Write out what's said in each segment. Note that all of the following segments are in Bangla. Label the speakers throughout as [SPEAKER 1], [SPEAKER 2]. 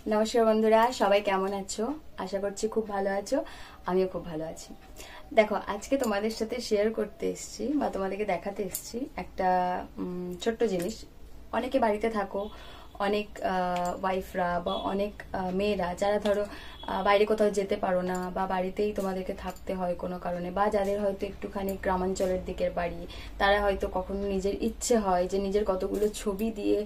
[SPEAKER 1] নমস্কার বন্ধুরা, সবাই কেমন আছো? আশা করছি খুব ভালো আছো। আমিও খুব ভালো আছি। দেখো, আজকে তোমাদের সাথে শেয়ার করতে এসেছি বা তোমাদেরকে দেখাতে এসেছি একটা ছোট্ট জিনিস। অনেকে বাড়িতে থাকো, অনেক ওয়াইফরা বা অনেক মেয়েরা যারা ধরো বাইরে কোথাও যেতে পারো না বা বাড়িতেই তোমাদেরকে থাকতে হয় কোনো কারণে, বা যাদের হয়তো একটুখানি গ্রামাঞ্চলের দিকের বাড়ি, তারা হয়তো কখনো নিজের ইচ্ছে হয় যে নিজের কতগুলো ছবি দিয়ে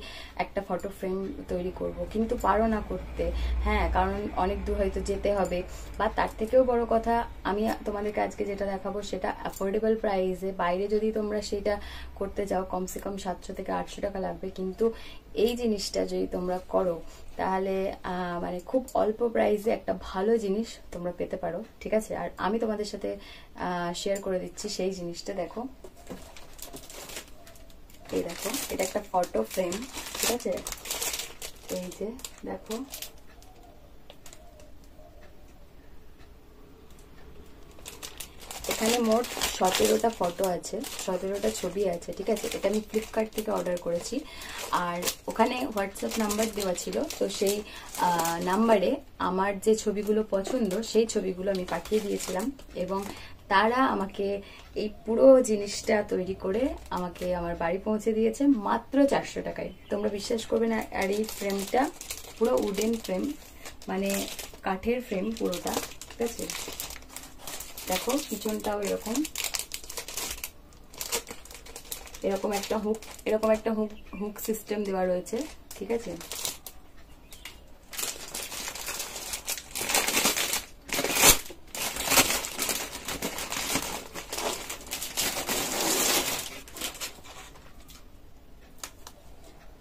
[SPEAKER 1] একটা ফটো ফ্রেম তৈরি করব, কিন্তু পারো না করতে। হ্যাঁ, কারণ অনেক দূর হয়তো যেতে হবে, বা তার থেকেও বড় কথা, আমি তোমাদেরকে আজকে যেটা দেখাবো সেটা অ্যাফোর্ডেবল প্রাইসে। বাইরে যদি তোমরা সেটা করতে যাও কমসে কম 700 থেকে 800 টাকা লাগবে, কিন্তু এই জিনিসটা যদি তোমরা করো তাহলে মানে খুব অল্প প্রাইসে একটা ভালো জিনিস তোমরা পেতে পারো। ঠিক আছে, আর আমি তোমাদের সাথে শেয়ার করে দিচ্ছি সেই জিনিসটা। দেখো, এই দেখো, এটা একটা ফটো ফ্রেম। ঠিক আছে, এই যে দেখো, এখানে মোট 17টা ফটো আছে, 17টা ছবি আছে। ঠিক আছে, এটা আমি ফ্লিপকার্ট থেকে অর্ডার করেছি। আর ওখানে হোয়াটসঅ্যাপ নাম্বার দেওয়া ছিল, তো সেই নাম্বারে আমার যে ছবিগুলো পছন্দ সেই ছবিগুলো আমি পাঠিয়ে দিয়েছিলাম, এবং তারা আমাকে এই পুরো জিনিসটা তৈরি করে আমাকে আমার বাড়ি পৌঁছে দিয়েছে মাত্র 400 টাকায়। তোমরা বিশ্বাস করবে না, আর এই ফ্রেমটা পুরো উডেন ফ্রেম, মানে কাঠের ফ্রেম পুরোটা। ঠিক আছে, দেখো পিছনটাও এরকম, এরকম একটা হুক সিস্টেম দেওয়া রয়েছে। ঠিক আছে,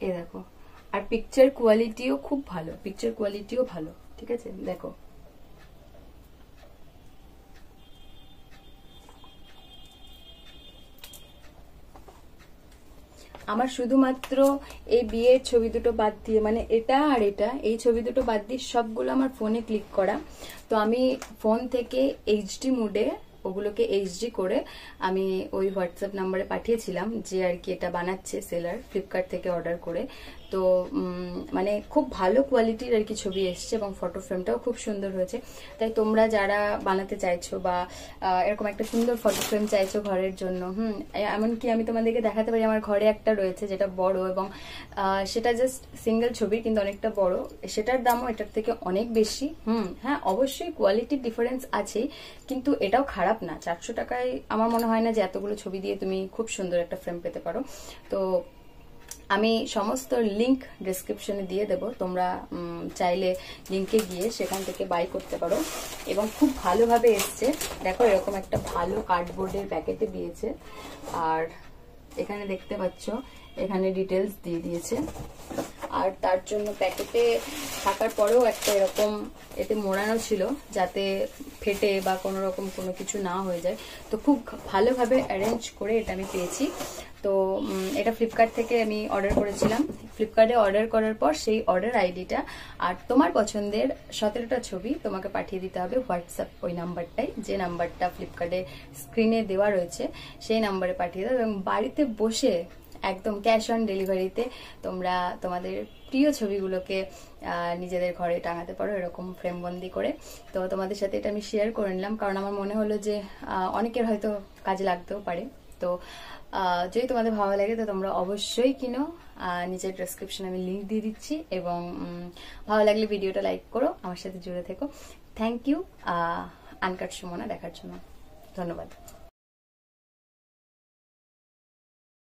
[SPEAKER 1] এই দেখো, আর পিকচার কোয়ালিটিও খুব ভালো, ঠিক আছে। দেখো, আমার শুধুমাত্র এই বিয়ের ছবি দুটো বাদ দিয়ে, মানে এটা আর এটা, এই ছবি দুটো বাদ দিয়ে সবগুলো আমার ফোনে ক্লিক করা। তো আমি ফোন থেকে এইচডি মোডে ওগুলোকে এইচডি করে আমি ওই হোয়াটসঅ্যাপ নাম্বারে পাঠিয়েছিলাম, যে আর কি এটা বানাচ্ছে সেলার, ফ্লিপকার্ট থেকে অর্ডার করে। তো মানে খুব ভালো কোয়ালিটির আর কি ছবি এসছে, এবং ফটো ফ্রেমটাও খুব সুন্দর হয়েছে। তাই তোমরা যারা বানাতে চাইছো বা এরকম একটা সুন্দর ফটো ফ্রেম চাইছো ঘরের জন্য, এমনকি আমি তোমাদেরকে দেখাতে পারি, আমার ঘরে একটা রয়েছে যেটা বড়, এবং সেটা জাস্ট সিঙ্গেল ছবি কিন্তু অনেকটা বড়। সেটার দামও এটার থেকে অনেক বেশি। হ্যাঁ, অবশ্যই কোয়ালিটির ডিফারেন্স আছে, কিন্তু এটাও খারাপ না। 400 টাকায় আমার মনে হয় না যে এতগুলো ছবি দিয়ে তুমি খুব সুন্দর একটা ফ্রেম পেতে পারো। তো আমি সমস্ত লিংক ডেসক্রিপশনে দিয়ে দেব, তোমরা চাইলে লিংকে গিয়ে সেখান থেকে বাই করতে পারো। এবং খুব ভালোভাবে এসছে। দেখো, এরকম একটা ভালো কার্ডবোর্ডের প্যাকেটে দিয়েছে, আর এখানে দেখতে পাচ্ছ এখানে ডিটেলস দিয়ে দিয়েছে। আর তার জন্য প্যাকেটে থাকার পরেও একটা এরকম এতে মোড়ানো ছিল, যাতে ফেটে বা কোনো রকম কোনো কিছু না হয়ে যায়। তো খুব ভালোভাবে অ্যারেঞ্জ করে এটা আমি পেয়েছি। তো এটা ফ্লিপকার্ট থেকে আমি অর্ডার করেছিলাম। ফ্লিপকার্টে অর্ডার করার পর সেই অর্ডার আইডিটা আর তোমার পছন্দের 17টা ছবি তোমাকে পাঠিয়ে দিতে হবে হোয়াটসঅ্যাপ ওই নাম্বারটাই, যে নাম্বারটা ফ্লিপকার্টে স্ক্রিনে দেওয়া রয়েছে সেই নাম্বারে পাঠিয়ে দাও, এবং বাড়িতে বসে একদম ক্যাশ অন ডেলিভারিতে তোমরা তোমাদের প্রিয় ছবিগুলোকে নিজেদের ঘরে টাঙাতে পারো, এরকম ফ্রেমবন্দি করে। তো তোমাদের সাথে এটা আমি শেয়ার করে নিলাম, কারণ আমার মনে হলো যে অনেকের হয়তো কাজে লাগতেও পারে। তো যদি তোমাদের ভালো লাগে তো তোমরা অবশ্যই কিনো। নিচের ডেসক্রিপশনে আমি লিঙ্ক দিয়ে দিচ্ছি, এবং ভালো লাগলে ভিডিওটা লাইক করো, আমার সাথে জুড়ে থেকো। থ্যাংক ইউ আনকাট সুমনা দেখার জন্য। ধন্যবাদ।